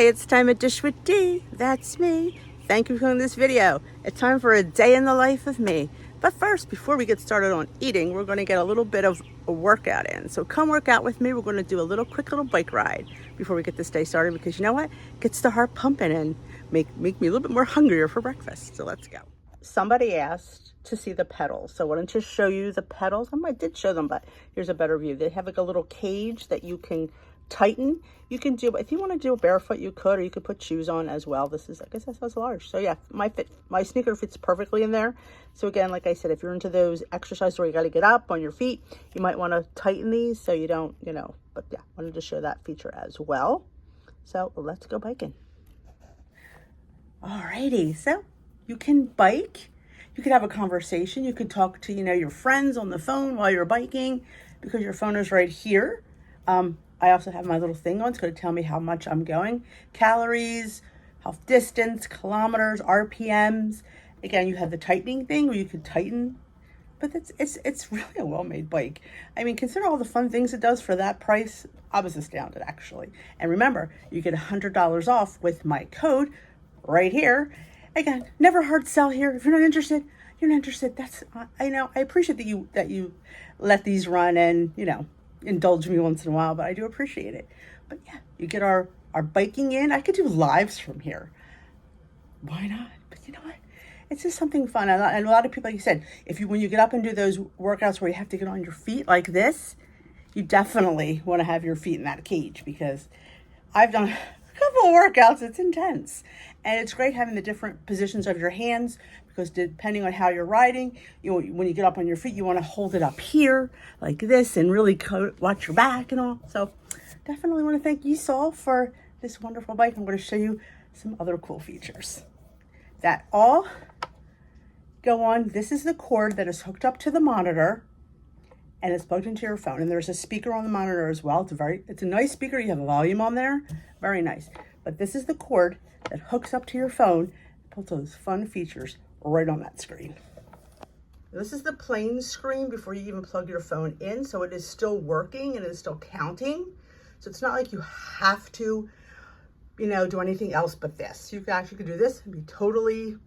Hey, it's time at Dish with D. That's me. Thank you for viewing this video. It's time for a day in the life of me. But first, before we get started on eating, we're going to get a little bit of a workout in. So come work out with me. We're going to do a quick little bike ride before we get this day started, because you know what? It gets the heart pumping and make me a little bit more hungrier for breakfast. So let's go. Somebody asked to see the pedals. So I wanted to show you the pedals. I did show them, but here's a better view. They have like a little cage that you can tighten. You can do, if you want to do it barefoot, you could, or you could put shoes on as well. This is, I guess that says large. So yeah, my sneaker fits perfectly in there. So again, like I said, if you're into those exercises where you got to get up on your feet, you might want to tighten these so you don't, but yeah, wanted to show that feature as well. So let's go biking. Alrighty, so you can bike, you could have a conversation, you could talk to, your friends on the phone while you're biking, because your phone is right here. I also have my little thing on. It's going to tell me how much I'm going. Calories, health distance, kilometers, RPMs. Again, you have the tightening thing where you could tighten. But it's really a well-made bike. I mean, consider all the fun things it does for that price. I was astounded, actually. And remember, you get $100 off with my code right here. Again, never hard sell here. If you're not interested, you're not interested. That's, I know, I appreciate that you let these run and, indulge me once in a while, but I do appreciate it. But yeah, you get our biking in. I could do lives from here. Why not? But you know what? It's just something fun. And a lot of people, like you said, when you get up and do those workouts where you have to get on your feet like this, you definitely want to have your feet in that cage, because I've done a couple of workouts. It's intense. And it's great having the different positions of your hands, because depending on how you're riding, when you get up on your feet, you want to hold it up here like this and really watch your back and all. So definitely want to thank Yesoul for this wonderful bike. I'm going to show you some other cool features that all go on. This is the cord that is hooked up to the monitor and it's plugged into your phone. And there's a speaker on the monitor as well. It's a nice speaker. You have a volume on there. Very nice. But this is the cord that hooks up to your phone, puts those fun features right on that screen. This is the plain screen before you even plug your phone in, so it is still working and it is still counting. So it's not like you have to, do anything else but this. You could do this and be totally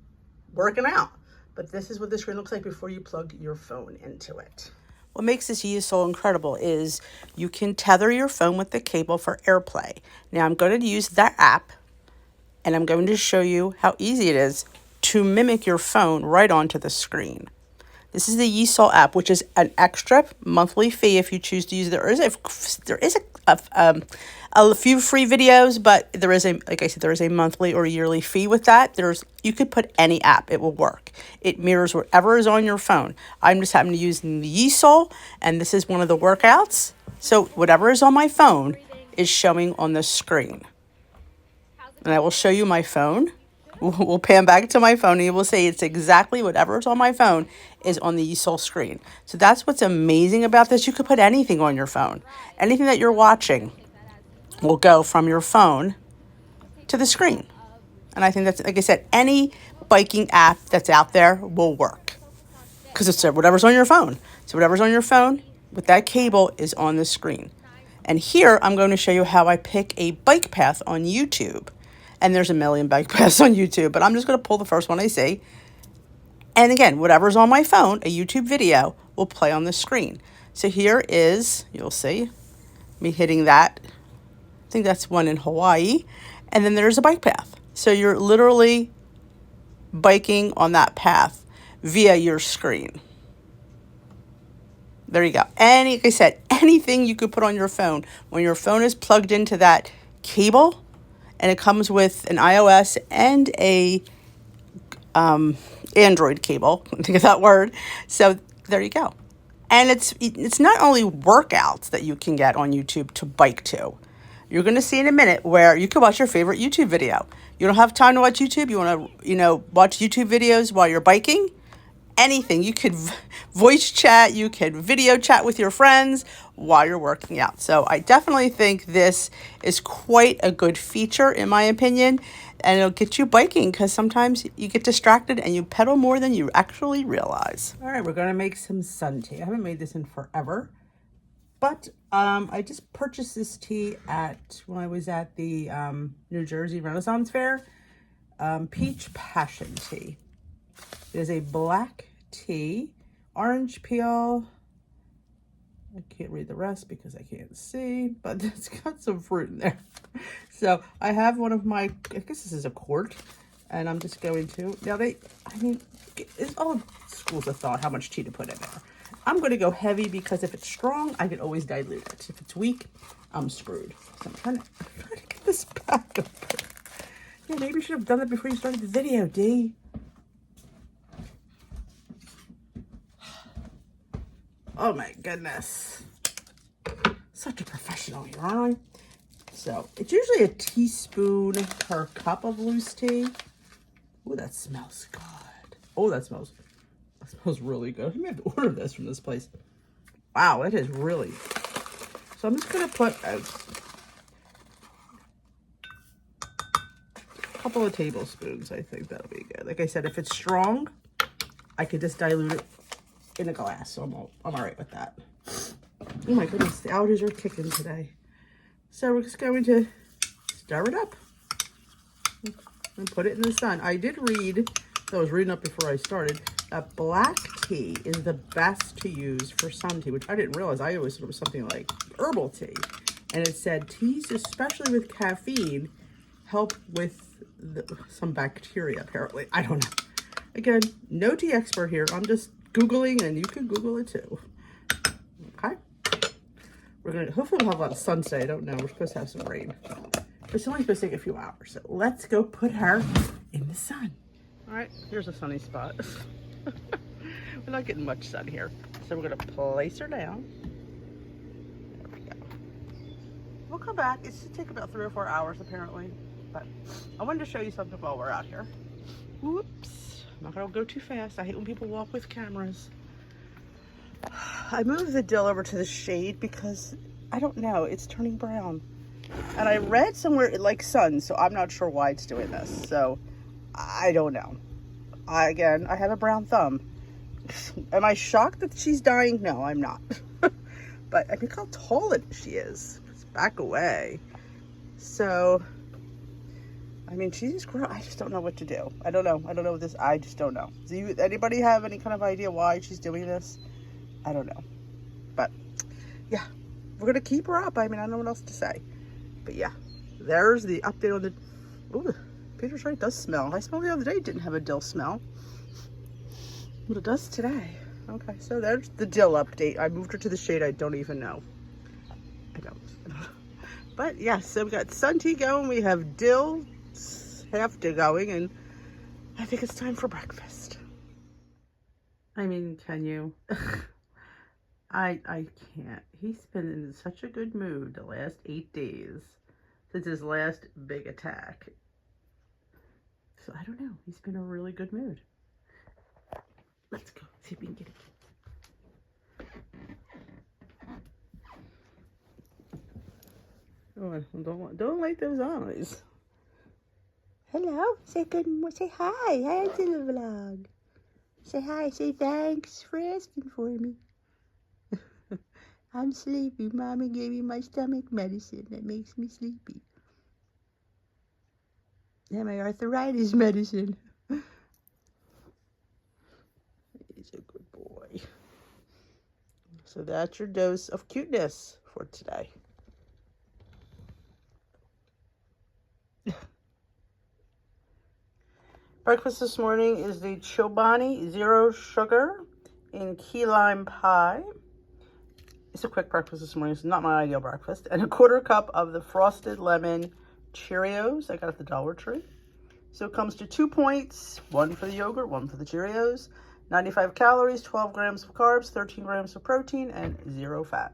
working out. But this is what the screen looks like before you plug your phone into it. What makes this Yesoul incredible is you can tether your phone with the cable for AirPlay. Now I'm going to use that app, and I'm going to show you how easy it is to mimic your phone right onto the screen. This is the Yesoul app, which is an extra monthly fee if you choose to use it. There is a few free videos, but there is like I said, there is a monthly or yearly fee with that. You could put any app, it will work. It mirrors whatever is on your phone. I'm just happening to use the Yesoul, and this is one of the workouts. So whatever is on my phone is showing on the screen. And I will show you my phone. We'll pan back to my phone and you will see it's exactly whatever is on my phone is on the Yesoul screen. So that's what's amazing about this. You could put anything on your phone. Anything that you're watching will go from your phone to the screen. And I think that's, like I said, any biking app that's out there will work, because it's whatever's on your phone. So whatever's on your phone with that cable is on the screen. And here I'm going to show you how I pick a bike path on YouTube. And there's a million bike paths on YouTube, but I'm just going to pull the first one I see. And again, whatever's on my phone, a YouTube video will play on the screen. So here is, you'll see me hitting that. I think that's one in Hawaii. And then there's a bike path. So you're literally biking on that path via your screen. There you go. And like I said, anything you could put on your phone. When your phone is plugged into that cable, and it comes with an iOS and a Android cable. Think of that word. So there you go. And it's not only workouts that you can get on YouTube to bike to. You're going to see in a minute where you can watch your favorite YouTube video. You don't have time to watch YouTube. You want to, watch YouTube videos while you're biking. Anything. You could voice chat. You could video chat with your friends while you're working out. So I definitely think this is quite a good feature, in my opinion. And it'll get you biking, because sometimes you get distracted and you pedal more than you actually realize. All right, we're going to make some sun tea. I haven't made this in forever. But I just purchased this tea when I was at the New Jersey Renaissance Fair. Peach Passion Tea. It is a black tea, orange peel. I can't read the rest because I can't see, but it's got some fruit in there. So I have one of my, I guess this is a quart, and I'm just going to, now it's all schools of thought how much tea to put in there. I'm going to go heavy because if it's strong, I can always dilute it. If it's weak, I'm screwed. So I'm trying to get this back up. Yeah, maybe you should have done that before you started the video, D. Oh my goodness. Such a professional here, aren't I? So, it's usually a teaspoon per cup of loose tea. Ooh, that smells good. Oh, that smells really good. I may have to order this from this place. Wow, it is really. So, I'm just going to put a couple of tablespoons. I think that'll be good. Like I said, if it's strong, I could just dilute it in a glass, so I'm all right with that. Oh my goodness, the allergies are kicking today. So we're just going to stir it up and put it in the sun. I did read, so I was reading up before I started, that black tea is the best to use for sun tea, which I didn't realize. I always thought it was something like herbal tea. And it said teas, especially with caffeine, help with some bacteria, apparently. I don't know. Again, no tea expert here. I'm just Googling, and you can Google it too. Okay. Hopefully we'll have a lot of sun today. I don't know. We're supposed to have some rain. It's only supposed to take a few hours. So let's go put her in the sun. All right, here's a sunny spot. We're not getting much sun here. So we're going to place her down. There we go. We'll come back. It should take about 3 or 4 hours apparently. But I wanted to show you something while we're out here. Whoops. I'm not going to go too fast. I hate when people walk with cameras. I moved the dill over to the shade because, I don't know, it's turning brown. And I read somewhere it likes sun, so I'm not sure why it's doing this. So, I don't know. I have a brown thumb. Am I shocked that she's dying? No, I'm not. But I think how tall she is. Let's back away. So, I mean, she's grown. I just don't know what to do. I don't know what this, I just don't know. Do anybody have any kind of idea why she's doing this? I don't know. But, yeah, we're going to keep her up. I mean, I don't know what else to say. But, yeah, there's the update on the, ooh, Peter's right, it does smell. I smelled the other day, it didn't have a dill smell. But it does today. Okay, so there's the dill update. I moved her to the shade, I don't even know. I don't. But, yeah, so we got sun tea going, we have dill half going, and I think it's time for breakfast. I mean, can you? I can't. He's been in such a good mood the last 8 days since his last big attack. So I don't know. He's been in a really good mood. Let's go see if we can get it. Oh, don't like those eyes. Hello, say hi. Hi to the vlog. Say hi, say thanks for asking for me. I'm sleepy. Mommy gave me my stomach medicine that makes me sleepy. And my arthritis medicine. He's a good boy. So that's your dose of cuteness for today. Breakfast this morning is the Chobani Zero Sugar in Key Lime Pie. It's a quick breakfast this morning. It's not my ideal breakfast. And a 1/4 cup of the Frosted Lemon Cheerios. I got at the Dollar Tree. So it comes to 2 points. 1 for the yogurt, 1 for the Cheerios. 95 calories, 12 grams of carbs, 13 grams of protein, and 0 fat.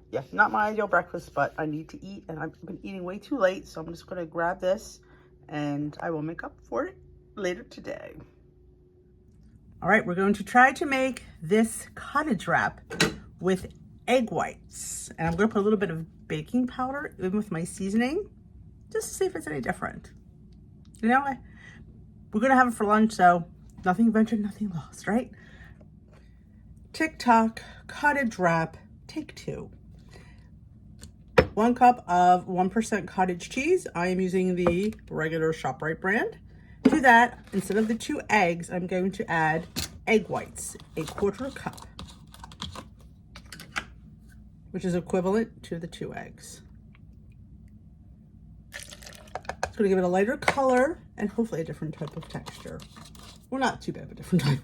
Yeah, not my ideal breakfast, but I need to eat. And I've been eating way too late. So I'm just going to grab this and I will make up for it later today. All right, we're going to try to make this cottage wrap with egg whites. And I'm going to put a little bit of baking powder in with my seasoning, just to see if it's any different. You know, we're going to have it for lunch, so nothing ventured, nothing lost, right? Tik Tok cottage wrap, take 2. 1 cup of 1% cottage cheese. I am using the regular ShopRite brand. To that, instead of the 2 eggs, I'm going to add egg whites, 1/4 cup, which is equivalent to the 2 eggs. It's going to give it a lighter color and hopefully a different type of texture. Well, not too bad, but different type.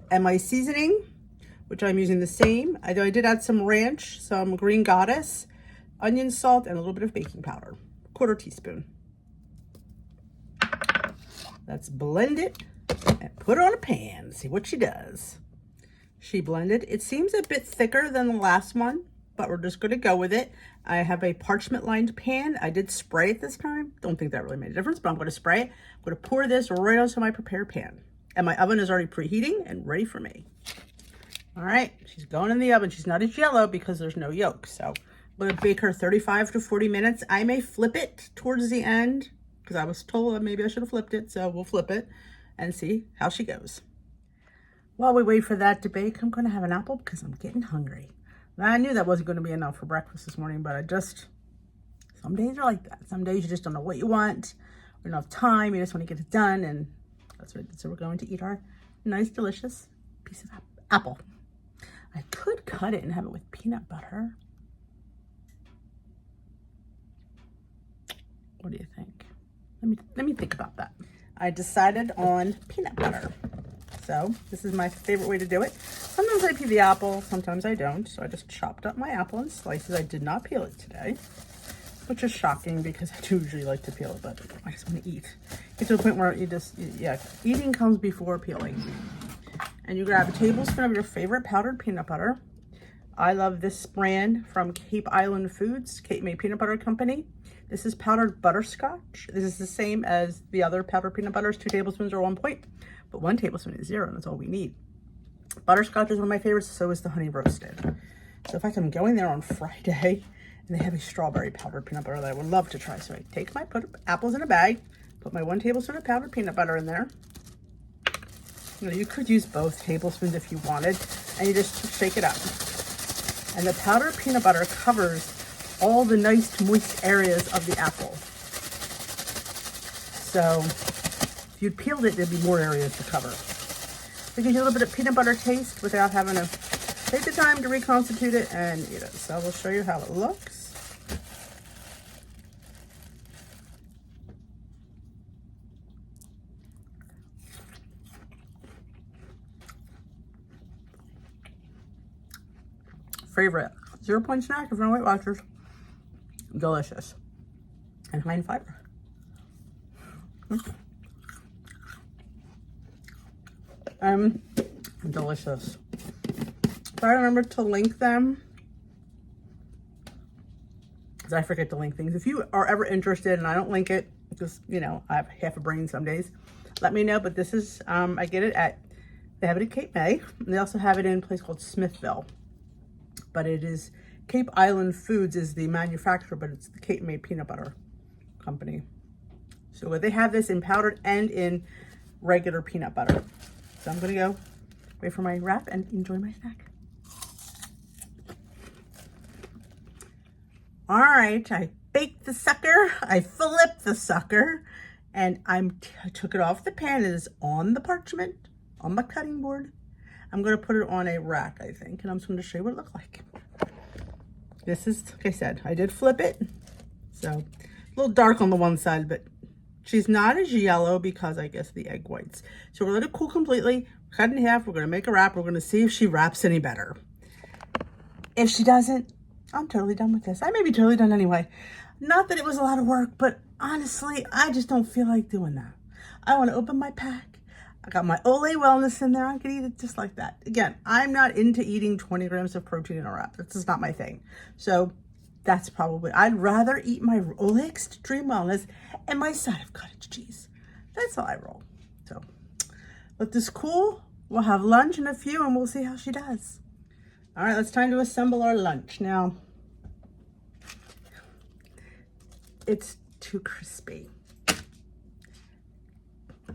And my seasoning, which I'm using the same. I did add some ranch, some green goddess, onion salt, and a little bit of baking powder, 1/4 teaspoon. Let's blend it and put it on a pan, see what she does. She blended. It seems a bit thicker than the last one, but we're just going to go with it. I have a parchment lined pan. I did spray it this time. Don't think that really made a difference, but I'm going to spray it. I'm going to pour this right onto my prepared pan. And my oven is already preheating and ready for me. All right, she's going in the oven. She's not as yellow because there's no yolk. So I'm going to bake her 35 to 40 minutes. I may flip it towards the end because I was told that maybe I should have flipped it. So we'll flip it and see how she goes. While we wait for that to bake, I'm going to have an apple because I'm getting hungry. Now, I knew that wasn't going to be enough for breakfast this morning, but some days are like that. Some days you just don't know what you want. You don't have time. You just want to get it done. And that's right. So we're going to eat our nice, delicious piece of apple. I could cut it and have it with peanut butter. What do you think? Let me think about that. I decided on peanut butter. So this is my favorite way to do it. Sometimes I peel the apple, sometimes I don't. So I just chopped up my apple in slices. I did not peel it today, which is shocking because I do usually like to peel it, but I just want to eat. Get to a point where eating comes before peeling. And you grab a tablespoon of your favorite powdered peanut butter. I love this brand from Cape Island Foods, Cape May Peanut Butter Company. This is powdered butterscotch. This is the same as the other powdered peanut butters. 2 tablespoons are 1 point, but 1 tablespoon is 0, and that's all we need. Butterscotch is one of my favorites, so is the honey roasted. So in fact, I'm going there on Friday, and they have a strawberry powdered peanut butter that I would love to try. So I take put apples in a bag, put my 1 tablespoon of powdered peanut butter in there. You know, you could use both tablespoons if you wanted, and you just shake it up. And the powdered peanut butter covers all the nice moist areas of the apple. So if you'd peeled it, there'd be more areas to cover. It gives you a little bit of peanut butter taste without having to take the time to reconstitute it and eat it. So we'll show you how it looks. Favorite 0 point snack if you're Weight Watchers. Delicious and high in fiber. Delicious. If I remember to link them, because I forget to link things. If you are ever interested and I don't link it, because you know I have half a brain some days, let me know. But this is I get it at, they have it at Cape May, and they also have it in a place called Smithville. But it is Cape Island Foods is the manufacturer, but it's the Cape May Peanut Butter Company. So they have this in powdered and in regular peanut butter. So I'm gonna go wait for my wrap and enjoy my snack. All right, I baked the sucker, I flipped the sucker, and I took it off the pan. It is on the parchment, on my cutting board. I'm gonna put it on a rack, I think, and I'm just gonna show you what it looked like. This is, like I said, I did flip it. So a little dark on the one side, but she's not as yellow because I guess the egg whites. So we're gonna let it cool completely, cut in half, we're gonna make a wrap, we're gonna see if she wraps any better. If she doesn't, I'm totally done with this. I may be totally done anyway. Not that it was a lot of work, but honestly, I just don't feel like doing that. I wanna open my pack. I got my Olay Wellness in there. I could eat it just like that. Again, I'm not into eating 20 grams of protein in a wrap. That's just not my thing. So that's probably, I'd rather eat my Olay Extreme Wellness and my side of cottage cheese. That's how I roll. So let this cool. We'll have lunch in a few and we'll see how she does. All right, it's time to assemble our lunch. Now, it's too crispy.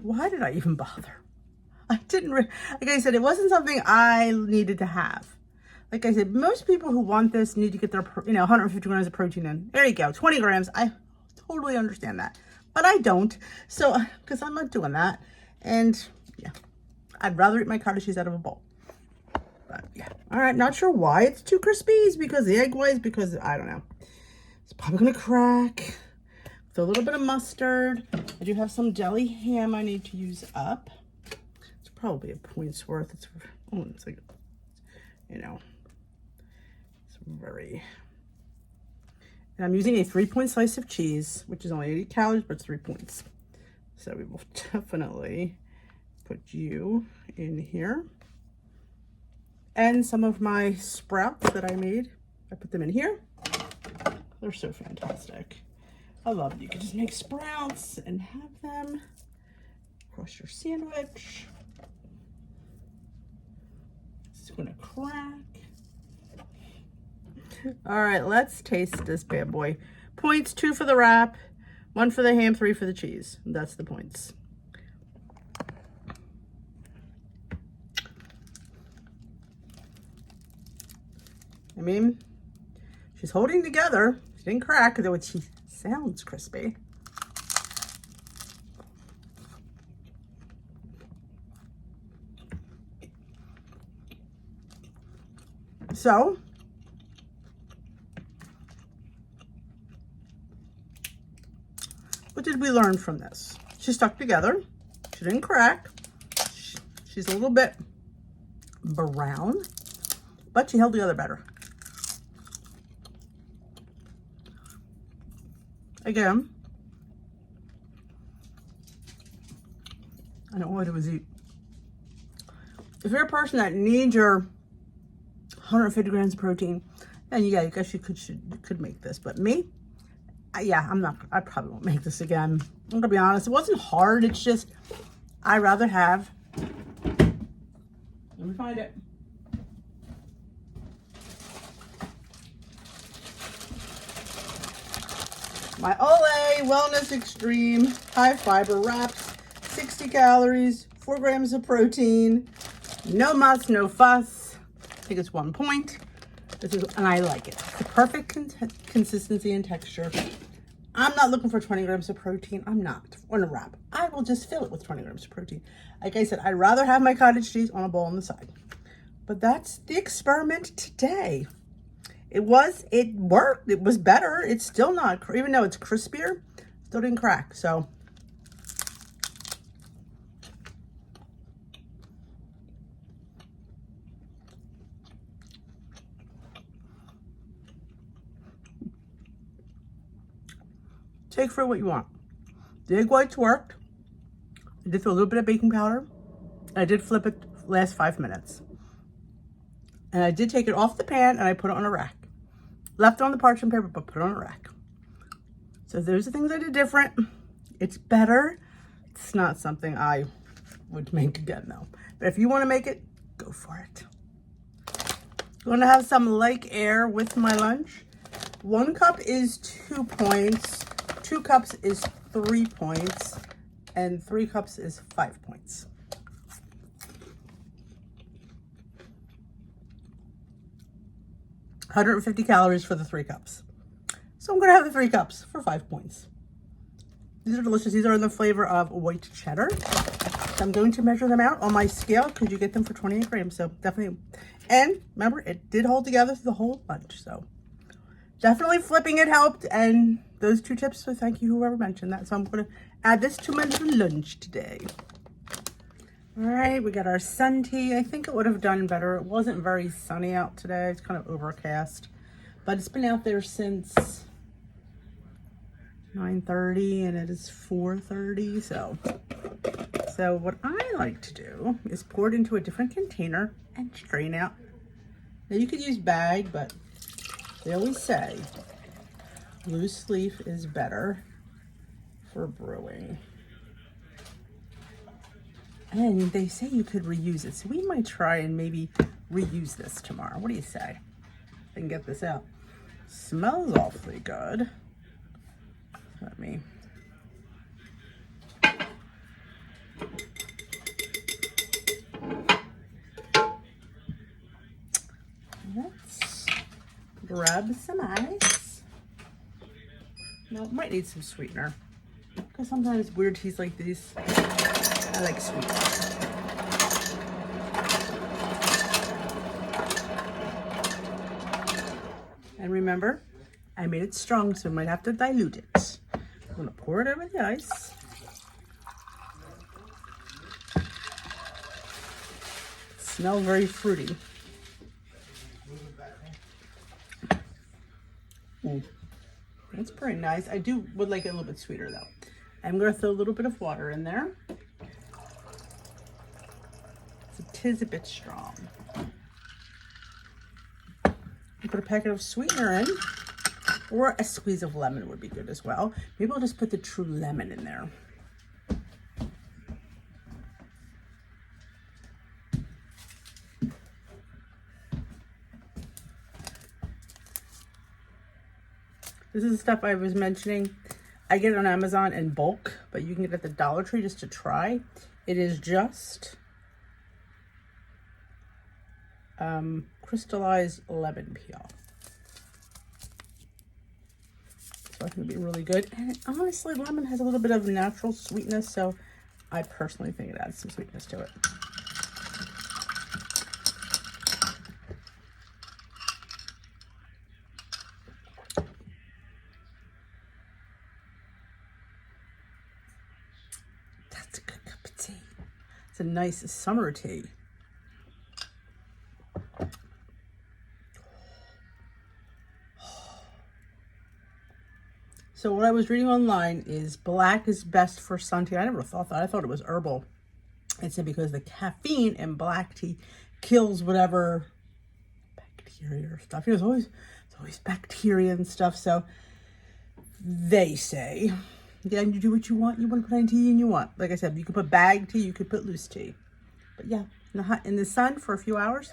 Why did I even bother? I didn't, like I said, it wasn't something I needed to have. Like I said, most people who want this need to get their, 150 grams of protein in. There you go, 20 grams. I totally understand that, but I don't. So, because I'm not doing that. And yeah, I'd rather eat my cottage cheese out of a bowl. But yeah, all right, not sure why it's too crispy. It's because the egg whites, because I don't know. It's probably gonna crack. So a little bit of mustard. I do have some deli ham I need to use up. It's probably a point's worth. It's like, it's very. And I'm using a 3-point slice of cheese, which is only 80 calories, but it's 3 points. So we will definitely put you in here. And some of my sprouts that I made, I put them in here. They're so fantastic. I love it. You can just make sprouts and have them across your sandwich. It's gonna crack. All right, let's taste this bad boy. Points, 2 for the wrap, 1 for the ham, 3 for the cheese. That's the points. I mean, she's holding together. She didn't crack, though she sounds crispy. So, what did we learn from this? She stuck together. She didn't crack. She's a little bit brown, but she held together better. Again, I don't want to eat. If you're a person that needs your 150 grams of protein, then yeah, I guess you could make this. But me, yeah, I probably won't make this again. I'm gonna be honest, it wasn't hard. It's just, I'd rather have, let me find it. My Olay Wellness Extreme High Fiber Wraps, 60 calories, 4 grams of protein, no muss, no fuss. I think it's 1 point. And I like it. It's the perfect consistency and texture. I'm not looking for 20 grams of protein. I'm not on a wrap. I will just fill it with 20 grams of protein. Like I said, I'd rather have my cottage cheese on a bowl on the side. But that's the experiment today. It worked. It was better. It's still not, even though it's crispier, still didn't crack. So take for what you want. The egg whites worked. I did throw a little bit of baking powder. I did flip it last 5 minutes. And I did take it off the pan and I put it on a rack. Left it on the parchment paper, but put it on a rack. So those are things I did different. It's better. It's not something I would make again though. But if you want to make it, go for it. I'm going to have some like air with my lunch. 1 cup is 2 points. 2 cups is 3 points. And 3 cups is 5 points. $150 calories for the 3 cups. So I'm gonna have the 3 cups for 5 points. These are delicious. These are in the flavor of white cheddar. So I'm going to measure them out on my scale because you get them for 28 grams. So definitely, and remember, it did hold together through the whole lunch. So definitely flipping it helped. And those 2 tips, so thank you whoever mentioned that. So I'm gonna add this to my little lunch today. All right, we got our sun tea. I think it would have done better. It wasn't very sunny out today. It's kind of overcast, but it's been out there since 9:30 and it is 4:30. So what I like to do is pour it into a different container and strain out. Now you could use bag, but they always say loose leaf is better for brewing. And they say you could reuse it. So we might try and maybe reuse this tomorrow. What do you say? I can get this out. Smells awfully good. Let me. grab some ice. No, might need some sweetener. Because sometimes weird teas like these, I like sweet. And remember, I made it strong, so I might have to dilute it. I'm gonna pour it over the ice. Smells very fruity. That's pretty nice. I would like it a little bit sweeter though. I'm gonna throw a little bit of water in there. So it is a bit strong. Put a packet of sweetener in, or a squeeze of lemon would be good as well. Maybe I'll just put the true lemon in there. This is the stuff I was mentioning. I get it on Amazon in bulk, but you can get it at the Dollar Tree just to try. It is just crystallized lemon peel. So I think it'd be really good. And honestly, lemon has a little bit of natural sweetness, so I personally think it adds some sweetness to it. That's a good cup of tea. It's a nice summer tea. So what I was reading online is black is best for sun tea. I never thought that. I thought it was herbal. It said because the caffeine in black tea kills whatever bacteria or stuff. It's always bacteria and stuff. So they say, yeah, you do what you want. You want to put any tea in you want. Like I said, you could put bag tea, you could put loose tea. But yeah, in the sun for a few hours.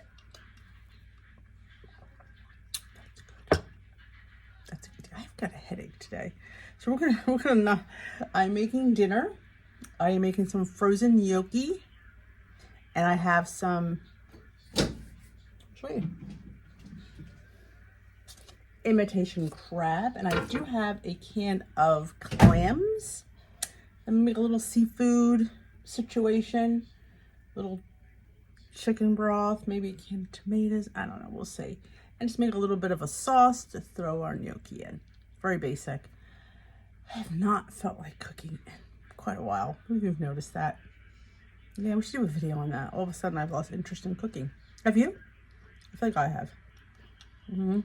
I've got a headache today. So we're gonna I'm making dinner. I am making some frozen gnocchi, and I have some, I'll show you, imitation crab, and I do have a can of clams. I'm gonna make a little seafood situation, little chicken broth, maybe a can of tomatoes. I don't know, we'll see. And just make a little bit of a sauce to throw our gnocchi in. Very basic. I have not felt like cooking in quite a while. Maybe you've noticed that. Yeah, we should do a video on that. All of a sudden, I've lost interest in cooking. Have you? I feel like I have. I have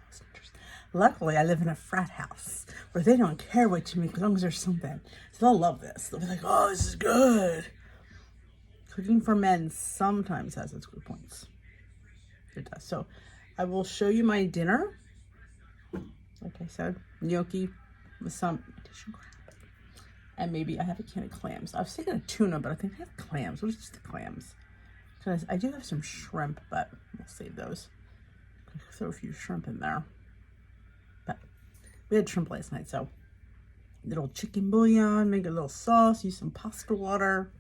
lost interest. Luckily, I live in a frat house where they don't care what you make as long as there's something. So they'll love this. They'll be like, oh, this is good. Cooking for men sometimes has its good points. It does. So I will show you my dinner. Like I said, gnocchi with some imitation crab. And maybe I have a can of clams. I was thinking of tuna, but I think I have clams. What is just the clams? Because I do have some shrimp, but we'll save those. I'll throw a few shrimp in there. But we had shrimp last night, so little chicken bouillon, make a little sauce, use some pasta water.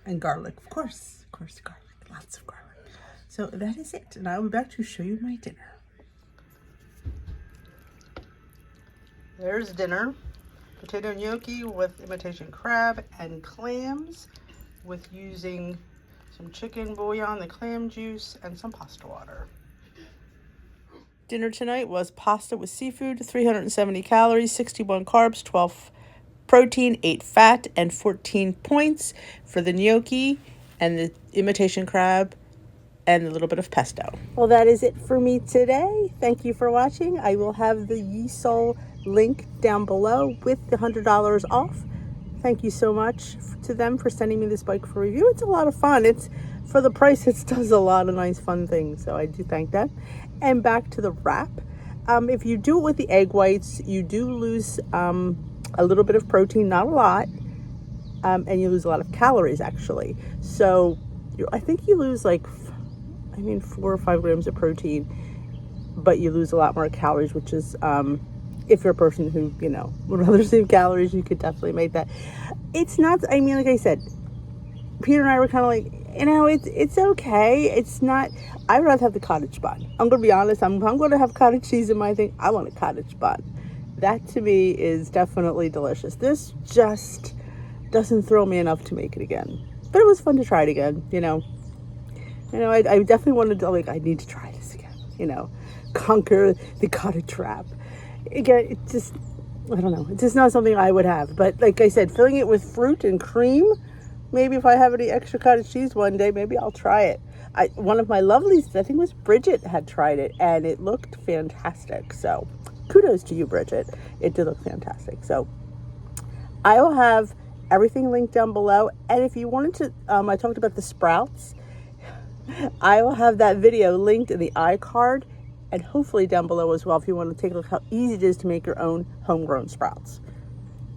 And garlic, of course garlic, lots of garlic. So that is it, and I'll be back to show you my dinner. There's dinner. Potato gnocchi with imitation crab and clams, with using some chicken bouillon, the clam juice, and some pasta water. Dinner tonight was pasta with seafood, 370 calories, 61 carbs, 12 protein, 8 fat, and 14 points for the gnocchi and the imitation crab and a little bit of pesto. Well, that is it for me today. Thank you for watching. I will have the Yesoul link down below with the $100 off. Thank you so much to them for sending me this bike for review. It's a lot of fun. It's for the price, it does a lot of nice fun things. So I do thank them. And back to the wrap. If you do it with the egg whites, you do lose a little bit of protein, not a lot, and you lose a lot of calories actually. So I think you lose like 4 or 5 grams of protein, but you lose a lot more calories, which is if you're a person who would rather save calories, you could definitely make that. It's not, like I said, Peter and I were kind of like, you know, it's okay. It's not, I'd rather have the cottage bun. I'm going to be honest. I'm going to have cottage cheese in my thing. I want a cottage bun. That to me is definitely delicious. This just doesn't thrill me enough to make it again. But it was fun to try it again, you know. I definitely wanted to, like, I need to try this again, you know. Conquer the cottage wrap. Again, it just, I don't know. It's just not something I would have. But like I said, filling it with fruit and cream, maybe if I have any extra cottage cheese one day, maybe I'll try it. One of my lovelies, I think it was Bridget, had tried it, and it looked fantastic. So kudos to you, Bridget. It did look fantastic. So I will have everything linked down below. And if you wanted to, I talked about the sprouts. I will have that video linked in the iCard and hopefully down below as well if you want to take a look how easy it is to make your own homegrown sprouts.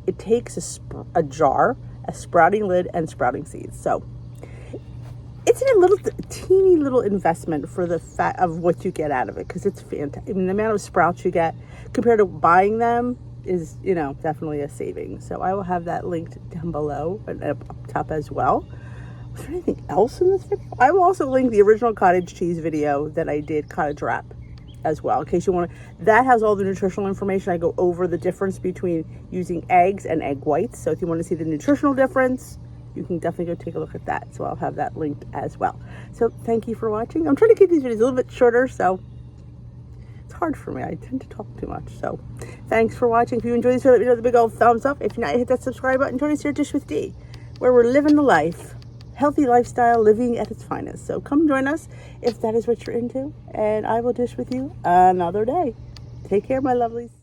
It takes a jar, a sprouting lid, and sprouting seeds. So it's a teeny little investment for the fact of what you get out of it, because it's fantastic. I mean, the amount of sprouts you get compared to buying them is, you know, definitely a saving. So I will have that linked down below and up top as well. Was there anything else in this video? I will also link the original cottage cheese video that I did, cottage wrap, as well, in case you want to. That has all the nutritional information. I go over the difference between using eggs and egg whites. So if you want to see the nutritional difference, you can definitely go take a look at that. So I'll have that linked as well. So thank you for watching. I'm trying to keep these videos a little bit shorter, so it's hard for me. I tend to talk too much. So thanks for watching. If you enjoyed this video, let me know with a big old thumbs up. If not, hit that subscribe button. Join us here at Dish with D, where we're living the life. Healthy lifestyle, living at its finest. So come join us if that is what you're into, and I will dish with you another day. Take care, my lovelies.